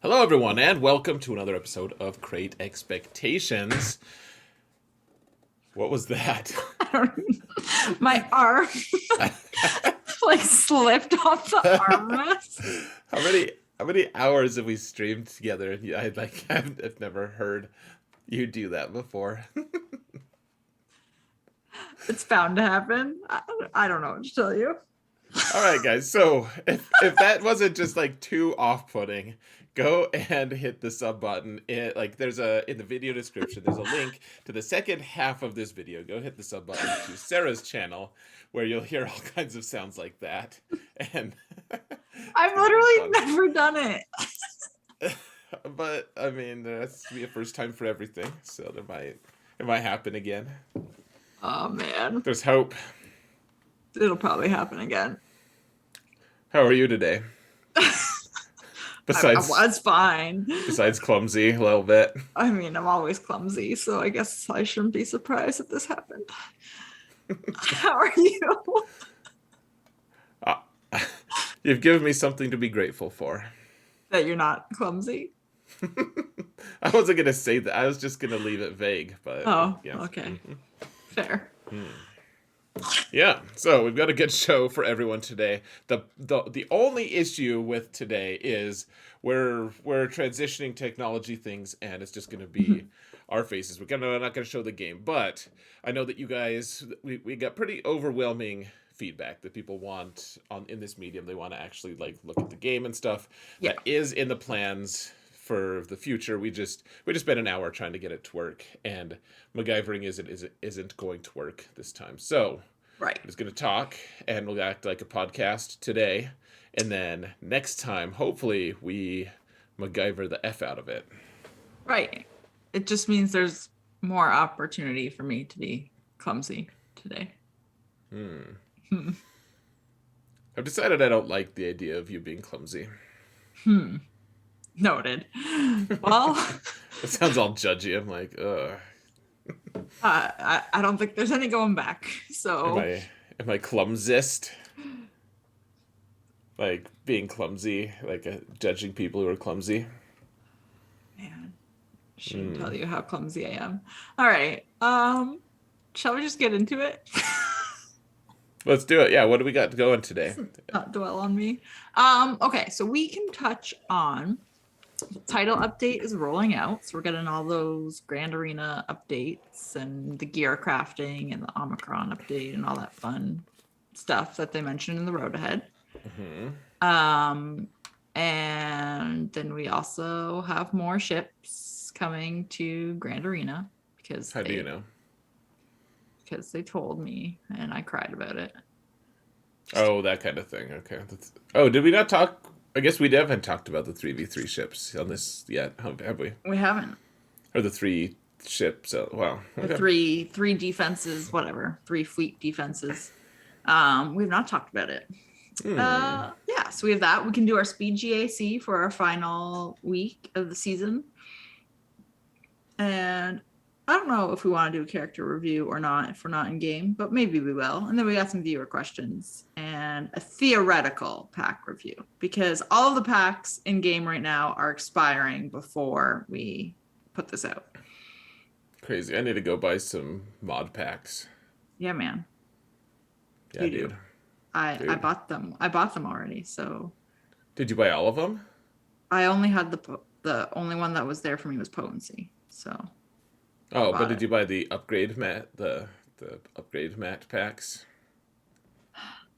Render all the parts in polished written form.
Hello, everyone, and welcome to another episode of Great Expectations. What was that? I don't, my arm like slipped off the armrest. how many how many hours have we streamed together? And I've never heard you do that before. It's bound to happen. I don't know what to tell you. All right, guys. So if that wasn't just like too off-putting, go and hit the sub button. There's a in the video description. There's a link to the second half of this video. Go hit the sub button to Sarah's channel, where you'll hear all kinds of sounds like that. And I've literally never done it. but I mean, that's to be a first time for everything. So it might happen again. Oh man, There's hope. it'll probably happen again. How are you today? I was fine. Besides clumsy a little bit. I mean, I'm always clumsy, so I guess I shouldn't be surprised if this happened. How are you? Uh, you've given me something to be grateful for. That you're not clumsy? I wasn't gonna say that. I was just gonna leave it vague, but Oh, yeah. okay. Fair. Yeah, so we've got a good show for everyone today. The only issue with today is we're transitioning technology things, and it's just going to be our faces. We're not going to show the game, but I know that you guys we got pretty overwhelming feedback that people want in this medium. They want to actually like look at the game and stuff. Yeah. That is in the plans for the future. We just spent an hour trying to get it to work, and MacGyvering isn't going to work this time. So Right. I'm just going to talk, and we'll act like a podcast today, and then next time, hopefully, we MacGyver the F out of it. Right. It just means there's more opportunity for me to be clumsy today. I've decided I don't like the idea of you being clumsy. Noted. Well, It sounds all judgy. I'm like, ugh. I don't think there's any going back. So Am I clumsist? Like being clumsy, like judging people who are clumsy. man, shouldn't tell you how clumsy I am. All right. Shall we just get into it? Let's do it. Yeah, what do we got going today? Not dwell on me. Okay, so we can touch on the title update is rolling out. So we're getting all those Grand Arena updates and the gear crafting and the Omicron update and all that fun stuff that they mentioned in the road ahead. And then we also have more ships coming to Grand Arena because How do you know? Because they told me and I cried about it. Oh, that kind of thing. Okay. Did we not talk? I guess we haven't talked about the 3v3 ships on this yet, have we? We haven't. Or the 3 ships. Wow. The Okay. three defenses, whatever, 3 fleet defenses. We've not talked about it. Yeah, so we have that. We can do our speed GAC for our final week of the season. And I don't know if we want to do a character review or not if we're not in game, but maybe we will. And then we got some viewer questions and a theoretical pack review because all of the packs in game right now are expiring before we put this out. Crazy. I need to go buy some mod packs. Yeah, man. Yeah, You dude. do. I bought them. I bought them already. So Did you buy all of them? I only had the only one that was there for me was potency. So Oh, but bought did it. you buy the upgrade mat, the upgrade mat packs?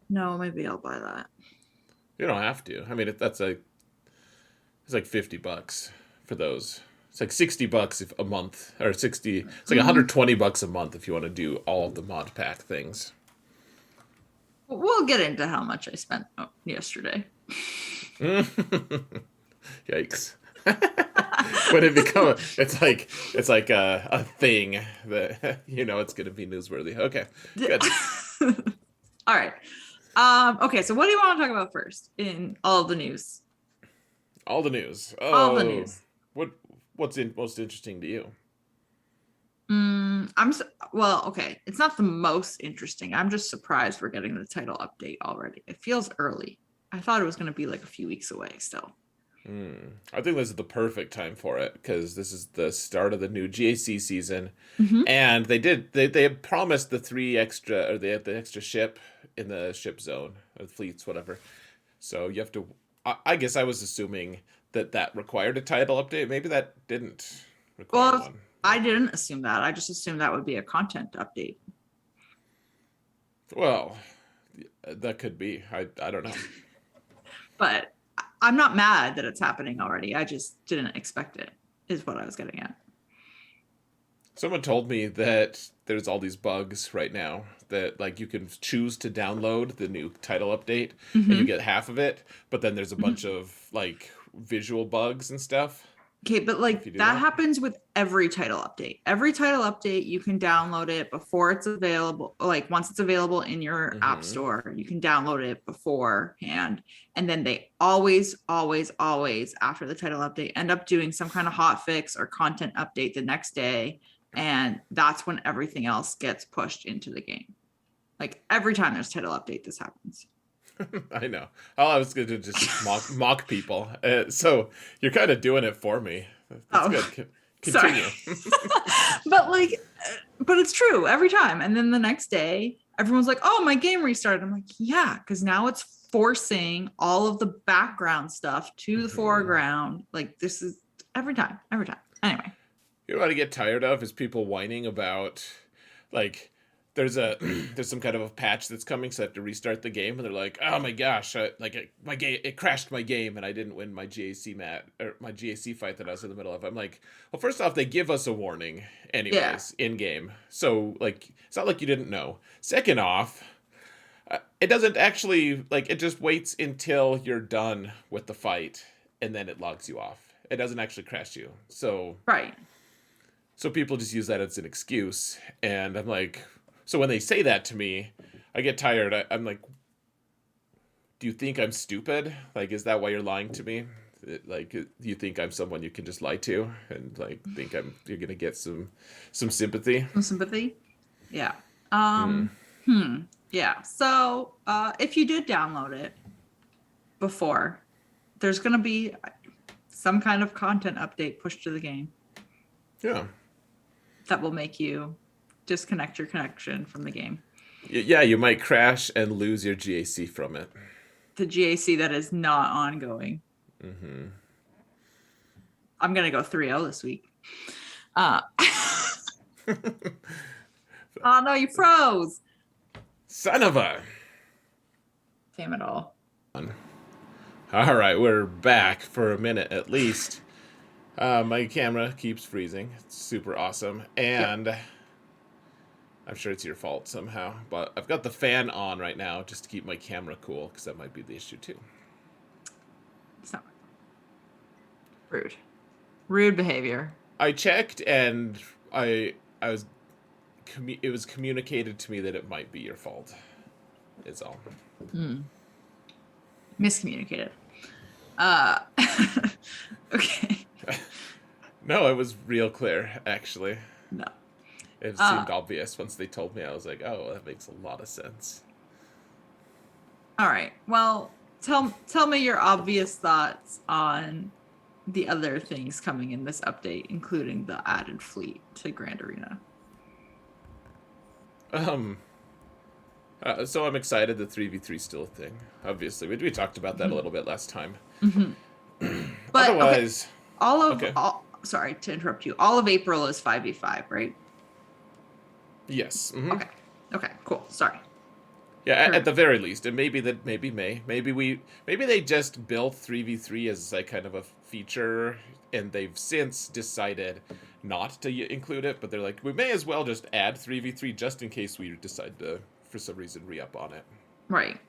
No, maybe I'll buy that. You don't have to. I mean, it's like $50 for those. It's like $60 if a month, or 60. It's like $120 a month if you want to do all of the mod pack things. We'll get into how much I spent yesterday. Yikes. When it become it's like a thing that it's gonna be newsworthy. Okay, good. All right. Okay, so what do you want to talk about first in all of the news? All the news. All the news. What's most interesting to you? Well, okay. It's not the most interesting. I'm just surprised we're getting the title update already. It feels early. I thought it was going to be like a few weeks away still. I think this is the perfect time for it because this is the start of the new GAC season, Hmm. and they had promised the three extra or they had the extra ship in the ship zone or fleets whatever. So you have to. I guess I was assuming that that required a title update. Maybe that didn't require Well, one, I but didn't assume that. I just assumed that would be a content update. well, that could be. I don't know. But I'm not mad that it's happening already. I just didn't expect it, is what I was getting at. Someone told me that there's all these bugs right now that like you can choose to download the new title update and you Hmm. get half of it, but then there's a bunch of like visual bugs and stuff Okay, but if like you do that that. happens with every title update. Every title update, you can download it before it's available. Like once it's available in your app Mm-hmm. store, you can download it beforehand. And then they always, always, always, after the title update, end up doing some kind of hot fix or content update the next day. And that's when everything else gets pushed into the game. Like every time there's title update, this happens. I know. Oh, I was going to just mock people. So you're kind of doing it for me. That's Oh, good. sorry. Continue. But like, but it's true every time. And then the next day, everyone's like, "Oh, my game restarted." I'm like, "Yeah, because now it's forcing all of the background stuff to the Hmm. foreground." Like this is every time, every time. Anyway, You know what I get tired of is people whining about like there's a there's some kind of a patch that's coming, so I have to restart the game, and they're like, "Oh my gosh, my game it crashed my game, and I didn't win my GAC mat or my GAC fight that I was in the middle of." I'm like, well, first off, they give us a warning yeah, anyways in game, so like it's not like you didn't know. Second off, it doesn't actually like it just waits until you're done with the fight, and then it logs you off. It doesn't actually crash you, right. so people just use that as an excuse. And I'm like, so when they say that to me, I get tired. I'm like, do you think I'm stupid? Like, is that why you're lying to me? Like, do you think I'm someone you can just lie to and like think you're gonna get some sympathy? Some sympathy. Yeah. Hmm. Hmm. Yeah. So, if you did download it before, there's gonna be some kind of content update pushed to the game Yeah. that will make you disconnect your connection from the game. Yeah, you might crash and lose your GAC from it. The GAC that is not ongoing. Hmm. I'm gonna go 3-0 this week. Uh, oh no, you froze. Son of a. Damn it all. All right, we're back for a minute at least. My camera keeps freezing. It's super awesome. Yep. And I'm sure it's your fault somehow, but I've got the fan on right now just to keep my camera cool because that might be the issue too. It's not rude. Rude behavior. I checked and I was it was communicated to me that it might be your fault. Is all. Hmm. Miscommunicated. Uh, okay. No, it was real clear actually. No. It Uh, seemed obvious once they told me. I was like, "Oh, that makes a lot of sense." all right. Well, tell me your obvious thoughts on the other things coming in this update, including the added fleet to Grand Arena. Um so I'm excited that 3v3 is still a thing. Obviously, we talked about that a Mhm. little bit last time. Mhm. But okay, Otherwise, all of okay. all. Sorry to interrupt you. All of April is 5v5, right? Yes. Hmm. Okay. Okay. Cool. Sorry. Yeah, at Sure. the very least, and maybe May, maybe they just built 3v3 as like kind of a feature, and they've since decided not to include it. But they're like, we may as well just add 3v3 just in case we decide to, for some reason, re up on it. Right.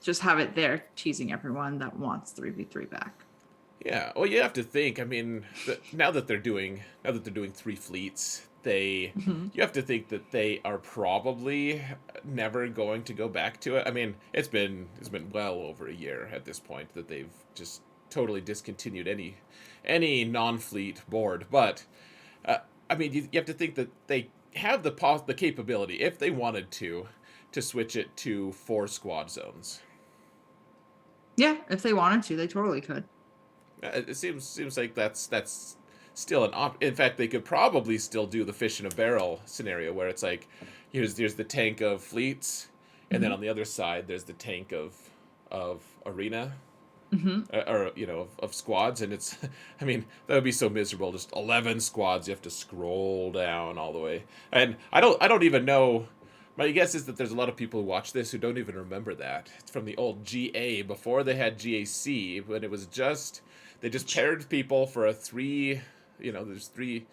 Just have it there, teasing everyone that wants 3v3 back. Yeah. Well, you have to think. I mean, now that they're doing three fleets, Mhm. you have to think that they are probably never going to go back to it. I mean, it's been well over a year at this point that they've just totally discontinued any non-fleet board. But I mean, you have to think that they have the capability if they wanted to switch it to 4 squad zones. Yeah, if they wanted to, they totally could. It seems like that's still an op. In fact, they could probably still do the fish in a barrel scenario where it's like, here's the tank of fleets, and then Hmm. on the other side there's the tank of arena, Hmm. or of squads, and it's I mean that would be so miserable. Just 11 squads, you have to scroll down all the way, and I don't even know. My guess is that there's a lot of people who watch this who don't even remember that. It's from the old GA before they had GAC, when it was just they just paired people for a three, there's three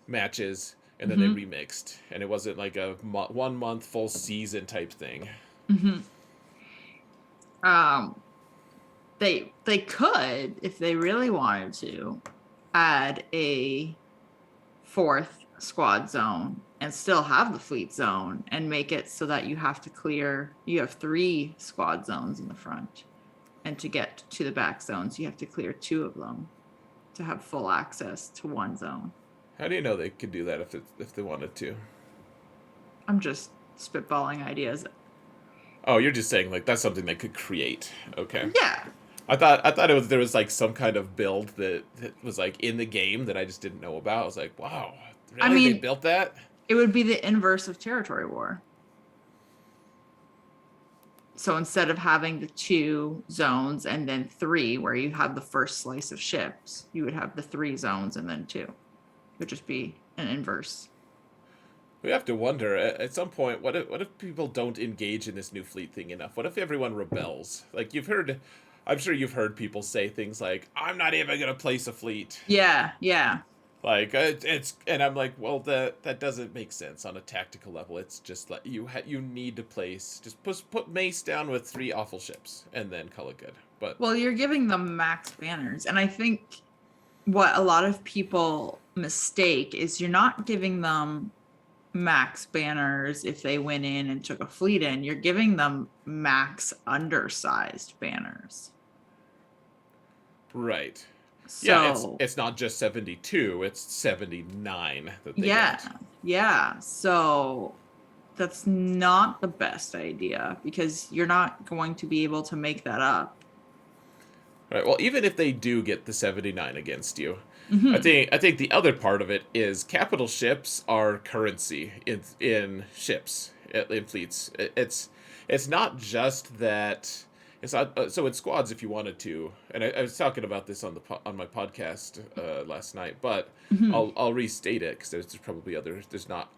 matches, and then they Hmm. remixed, and it wasn't like a 1 month full season type thing. Hmm. Um, they could, if they really wanted to, add a fourth squad zone and still have the fleet zone and make it so that you have three squad zones in the front. And to get to the back zones, you have to clear two of them to have full access to one zone. How do you know they could do that if they wanted to? I'm just spitballing ideas. Oh, you're just saying like that's something they could create. Okay. Yeah. I thought there was like some kind of build that was like in the game that I just didn't know about. I was like, wow, I really? They mean, built that? it would be the inverse of territory war. So instead of having the two zones and then three, where you have the first slice of ships, you would have the three zones and then two. It would just be an inverse. We have to wonder at some point what if people don't engage in this new fleet thing enough? What if everyone rebels? Like I'm sure you've heard people say things like, "I'm not even gonna place a fleet." Yeah, yeah. Like and I'm like, well, that doesn't make sense on a tactical level. It's just like you need to place, just put Mace down with three awful ships and then call it good. But Well, you're giving them max banners. And I think what a lot of people mistake is you're not giving them max banners if they went in and took a fleet in. You're giving them max undersized banners. right, yeah, So it's not just 72; it's 79 that they yeah, get. yeah. So that's not the best idea because you're not going to be able to make that up. Right. Well, even if they do get the 79 against you, I Hmm. think I think the other part of it is capital ships are currency in ships, in fleets. It's not just that. It's not so in squads if you wanted to, and I was talking about this on my podcast last night, but Hmm. I'll restate it because there's probably there's not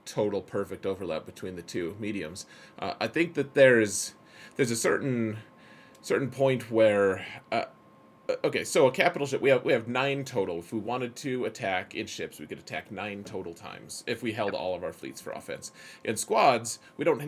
total perfect overlap between the two mediums. I think that there's a certain point where okay, so a capital ship, we have 9 total. If we wanted to attack in ships, we could attack 9 total times if we held Yep. all of our fleets for offense. In squads, we don't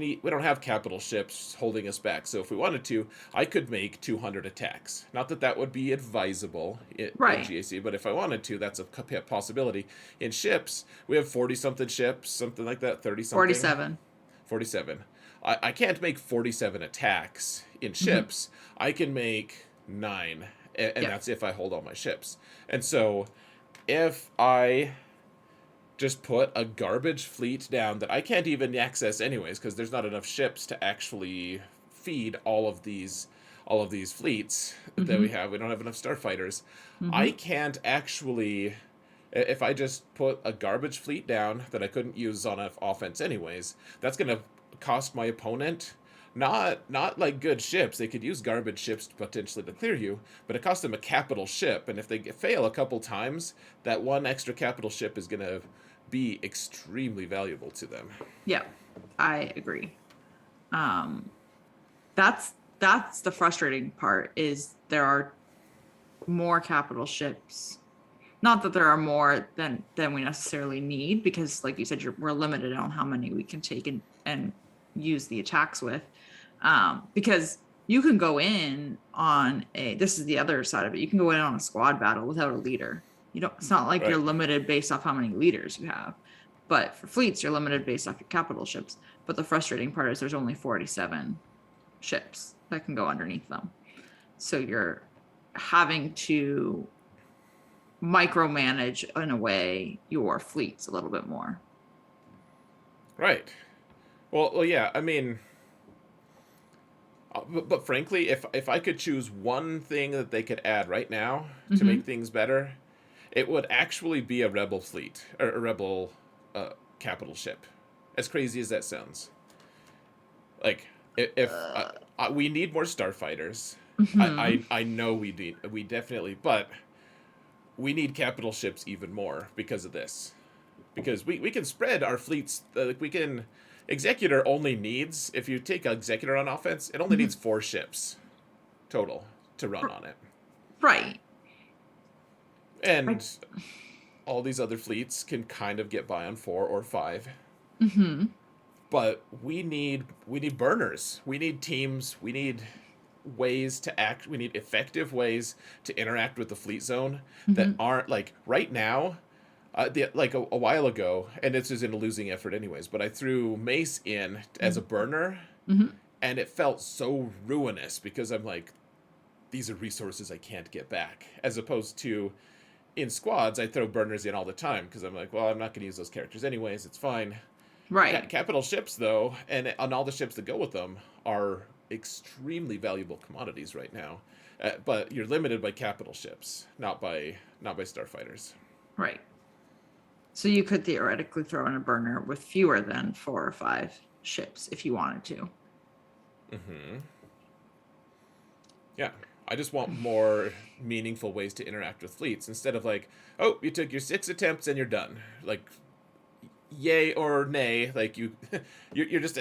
have capital ships holding us back. So if we wanted to, I could make 200 attacks. Not that that would be advisable in Right. GAC, but if I wanted to, that's a possibility. In ships, we have 40 something ships, something like that, 30 something, 47. 47. I can't make 47 attacks in Hmm. ships. I can make 9, and Yep. that's if I hold all my ships. And so if I just put a garbage fleet down that I can't even access anyways because there's not enough ships to actually feed all of these fleets that we Hmm. have. We don't have enough starfighters. I Hmm. can't actually, if I just put a garbage fleet down that I couldn't use on offense anyways, that's going to cost my opponent not like good ships. They could use garbage ships potentially to clear you, but it costs them a capital ship, and if they fail a couple times, that one extra capital ship is going to be extremely valuable to them. Yep. I agree. Um, that's the frustrating part is there are more capital ships. Not that there are more than we necessarily need, because like you said, we're limited on how many we can take and use the attacks with. Because you can go in on this is the other side of it. You can go in on a squad battle without a leader. You don't, it's not like you're Right. limited based off how many leaders you have. But for fleets, you're limited based off your capital ships. But the frustrating part is there's only 47 ships that can go underneath them. So you're having to micromanage in a way your fleets a little bit more. Right. Well, yeah. I mean, But frankly, if I could choose one thing that they could add right now to Mm-hmm. make things better, it would actually be a rebel fleet or a rebel capital ship. As crazy as that sounds, like if we need more starfighters. Mm-hmm. I know we definitely, but we need capital ships even more because of this. Because we can spread our fleets. Like we can. Executor only needs, if you take Executor on offense, it only Mm-hmm. needs 4 ships total to run on it. Right. I, And all these other fleets can kind of get by on 4 or 5. mm-hmm. But we need burners. We need teams. We need ways to act. We need effective ways to interact with the fleet zone that Mm-hmm. aren't like right now. Like a while ago, and this is in a losing effort anyways. But I threw Mace in as a burner, Mm-hmm. and it felt so ruinous because I'm like, these are resources I can't get back. As opposed to in squads, I throw burners in all the time because I'm like, well, I'm not going to use those characters anyways. It's fine. Right. Capital ships, though, and on all the ships that go with them, are extremely valuable commodities right now. But you're limited by capital ships, not by starfighters. Right. So you could theoretically throw in a burner with fewer than 4 or 5 ships if you wanted to. Mm-hmm. Yeah, I just want more meaningful ways to interact with fleets instead of like, oh, you took your 6 attempts and you're done. Like, yay or nay, like you're just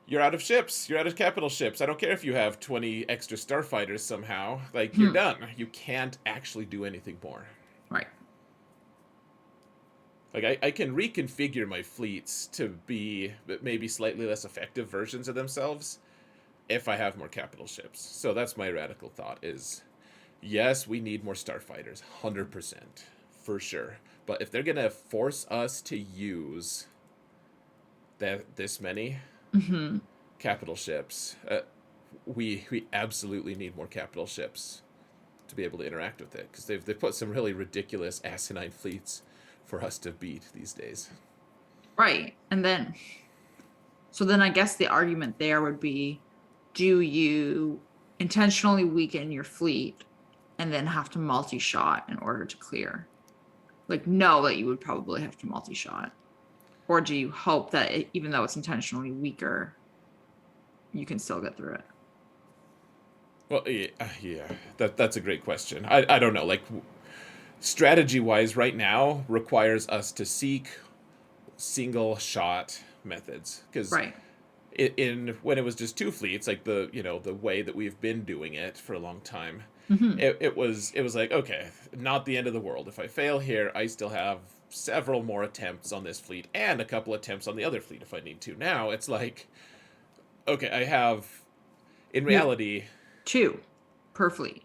you're out of ships. You're out of capital ships. I don't care if you have 20 extra starfighters somehow. Like, you're Hmm. done. You can't actually do anything more. Right. Like, I can reconfigure my fleets to be maybe slightly less effective versions of themselves if I have more capital ships. So that's my radical thought is, yes, we need more starfighters. 100%. For sure. But if they're going to force us to use this many Mm-hmm. capital ships, we absolutely need more capital ships to be able to interact with it because they've put some really ridiculous asinine fleets for us to beat these days. Right. So then I guess the argument there would be, do you intentionally weaken your fleet and then have to multi-shot in order to clear? Like, know that you would probably have to multi-shot. Or do you hope that even though it's intentionally weaker, you can still get through it? Well, yeah, that's a great question. I don't know. Like strategy wise, right now requires us to seek single shot methods because Right. in when it was just 2 fleets, like the way that we've been doing it for a long time, Mm-hmm. it was like, okay, not the end of the world. If I fail here, I still have several more attempts on this fleet and a couple attempts on the other fleet if I need to. Now it's like, okay, I have in You have reality 2 per fleet.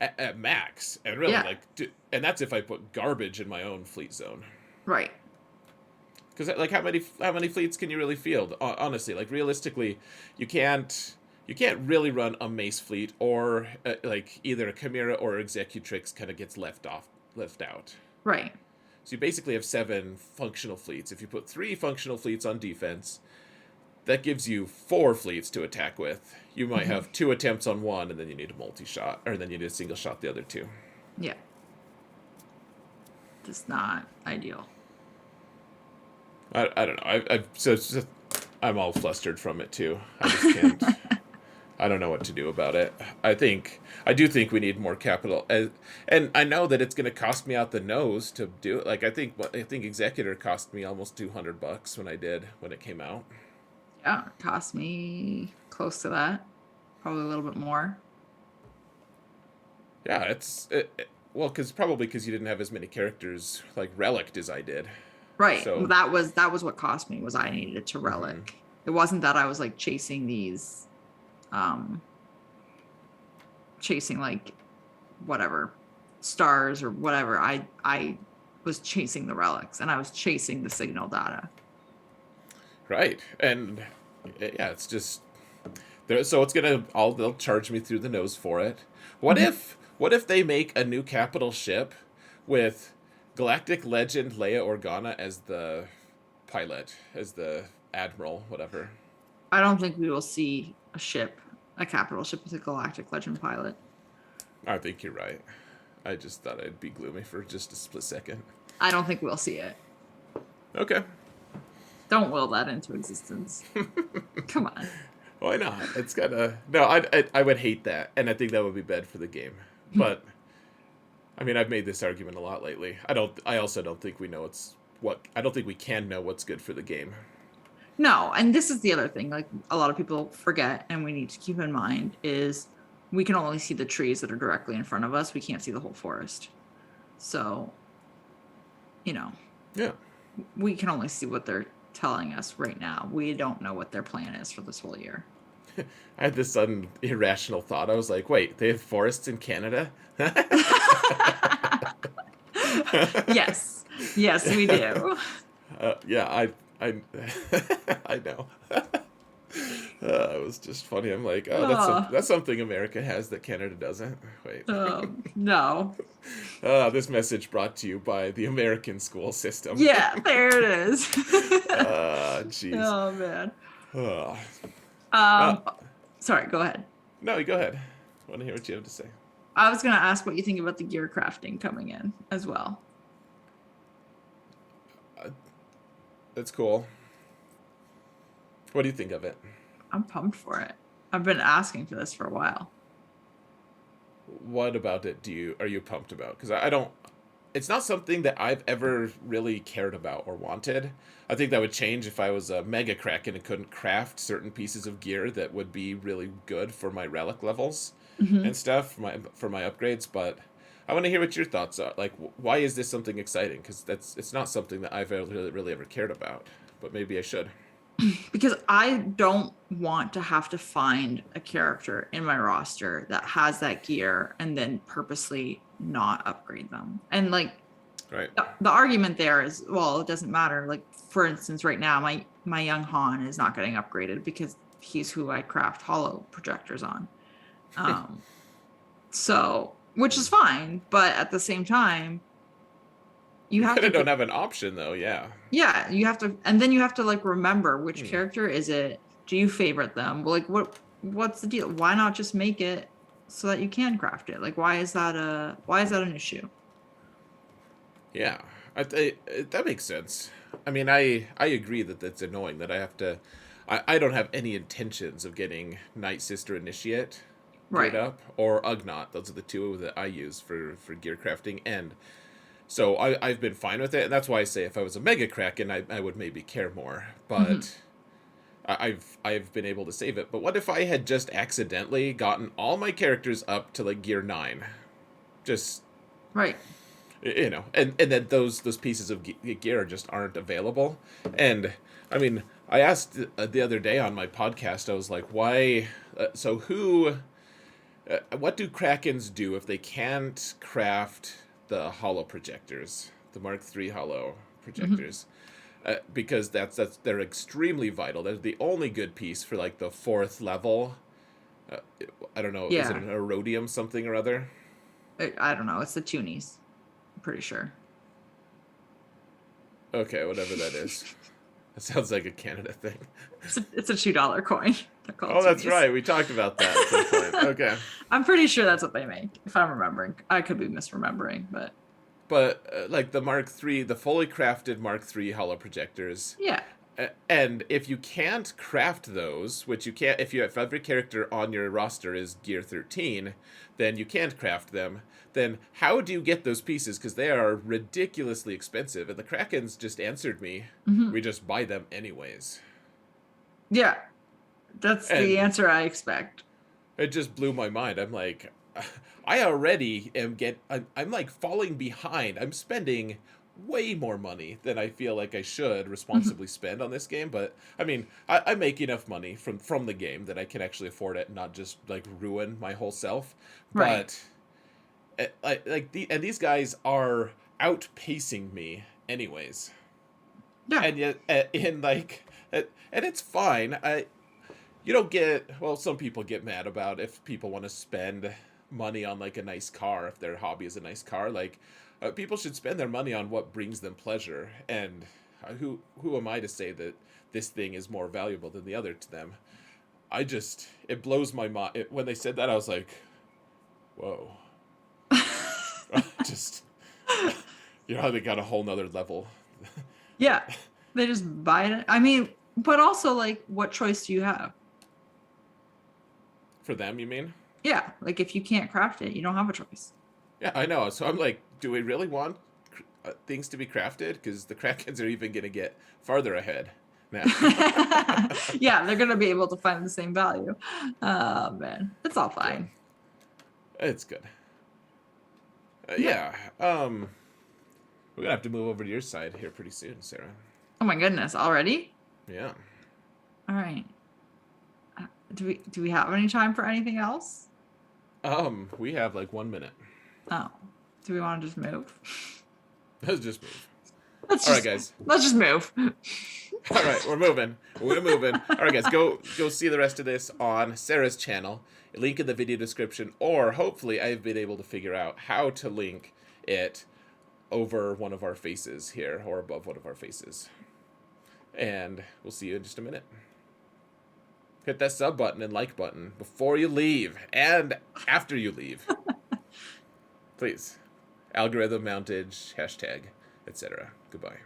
at max, and really Yeah. like, and that's if I put garbage in my own fleet zone. Right. Because like how many fleets can you really field? Honestly, like realistically, you can't you can't really run a mace fleet or like either a chimera or executrix kind of gets left out. Right. So you basically have 7 functional fleets. If you put 3 functional fleets on defense, that gives you 4 fleets to attack with. You might Mm-hmm. have 2 attempts on one, and then you need a multi-shot, or then you need a single shot the other 2. Yeah. Just not ideal. I don't know. So it's just, I'm all flustered from it too. I just can't. I don't know what to do about it. I do think we need more capital, and I know that it's going to cost me out the nose to do it. Like I think Executor cost me almost $200 when it came out. Yeah. It cost me close to that. Probably a little bit more. Yeah, well, because you didn't have as many characters like relic as I did. Right. So That was what cost me was I needed it to hmm relic. It wasn't that I was like chasing these um chasing like whatever stars or whatever. I was chasing the relics and I was chasing the signal data. right, and yeah, it's just so it's gonna all they'll charge me through the nose for it. Mhm. What if they make a new capital ship with Galactic Legend Leia Organa as the pilot, as the admiral, whatever. I don't think we will see a ship, a capital ship with a Galactic Legend pilot. I think you're right. I just thought I'd be gloomy for just a split second. I don't think we'll see it. Okay. Don't will that into existence. Come on. Why not? It's gotta. No, I would hate that, and I think that would be bad for the game. But I mean, I've made this argument a lot lately. I don't. I also don't think we know it's what. I don't think we can know what's good for the game. No, and this is the other thing, like a lot of people forget and we need to keep in mind is we can only see the trees that are directly in front of us. We can't see the whole forest. So, you know, Yeah. we can only see what they're telling us right now. We don't know what their plan is for this whole year. I had this sudden irrational thought. I was like, wait, they have forests in Canada? Yes. Yes, we do. Yeah, I, I know. It was just funny. I'm like, oh, Oh, that's something America has that Canada doesn't. Wait. no. This message brought to you by the American school system. Yeah, there it is. Jeez. Oh man. Uh, uh, Um sorry, go ahead. no, you go ahead. I want to hear what you have to say. I was going to ask what you think about the gear crafting coming in as well. That's cool. What do you think of it? I'm pumped for it. I've been asking for this for a while. What about it are you pumped about? Because I don't. It's not something that I've ever really cared about or wanted. I think that would change if I was a mega kraken and couldn't craft certain pieces of gear that would be really good for my relic levels Mm-hmm. and stuff for my upgrades. But I want to hear what your thoughts are. Like, why is this something exciting? Because it's not something that I've really ever cared about. But maybe I should. Because I don't want to have to find a character in my roster that has that gear and then purposely not upgrade them. And like Right. the argument there is, well, it doesn't matter. Like for instance, right now my young Han is not getting upgraded because he's who I craft hollow projectors on. Um, so which is fine, but at the same time, you You have kind to of don't have an option though. Yeah. yeah, you have to, and then you have to like remember which Hmm. character is it. Do you favorite them? Well, like what's the deal? Why not just make it so that you can craft it? Like why is that an issue? Yeah, that makes sense. I mean, I agree that that's annoying that I have to. I don't have any intentions of getting Night Sister Initiate geared Right. up or Ugnaught. Those are the two that I use for gear crafting, and so I've been fine with it, and that's why I say if I was a Mega Kraken, I would maybe care more. Hmm. But I've been able to save it. But what if I had just accidentally gotten all my characters up to like gear 9? Just Right. and then those pieces of gear just aren't available. And I mean, I asked the other day on my podcast, I was like, why? So who? What do Krakens do if they can't craft the hollow projectors, the Mark III hollow Hmm. projectors? Because that's they're extremely vital. They're the only good piece for like the 4th level. Uh, I don't know. Is it Yeah. an Erodium something or other? I don't know. It's the Toonies. I'm pretty sure. Okay, whatever that is. That sounds like a Canada thing. It's a $2 coin. They're called Oh, that's Toonies. right. We talked about that at some point. Okay. I'm pretty sure that's what they make, if I'm remembering. I could be misremembering, but But like the Mark III, the fully crafted Mark III hollow projectors, yeah. and if you can't craft those, which you can't, if every character on your roster is gear 13, then you can't craft them. Then how do you get those pieces? Because they are ridiculously expensive. And the Krakens just answered me, Hmm. we just buy them anyways. Yeah. That's the And answer I expect. it just blew my mind. I'm like, I already I'm like falling behind. I'm spending way more money than I feel like I should Mhm. responsibly spend on this game. But I mean, I make enough money from the game that I can actually afford it, and not just like ruin my whole self. Right. But these guys are outpacing me anyways, Yeah. and yet in like and it's fine. You don't get, well, some people get mad about if people want to spend money on like a nice car, if their hobby is a nice car. Like people should spend their money on what brings them pleasure. And who am I to say that this thing is more valuable than the other to them? It blows my mind. When they said that, I was like, whoa. Just, how they got a whole nother level. Yeah, they just buy it. I mean, but also like, what choice do you have? For them, you mean? Yeah, like if you can't craft it, you don't have a choice. Yeah, I know. So I'm like, do we really want things to be crafted? Because the Krakens are even going to get farther ahead now. Yeah, they're gonna be able to find the same value. Oh man, it's all Yeah, fine. it's good. Yeah. Yeah. We're gonna have to move over to your side here pretty soon, Sarah. Oh my goodness, already? Yeah. All right. Do we have any time for anything else? We have like 1 minute. Oh, do we want to just move? Let's just move. Let's All right, just guys. let's just move. All right, we're moving. We're moving. All right, guys, go see the rest of this on Sarah's channel. Link in the video description, or hopefully I've been able to figure out how to link it over one of our faces here, or above one of our faces. And we'll see you in just a minute. Hit that sub button and like button before you leave and after you leave. Please. Algorithm mountage, hashtag, etc. Goodbye.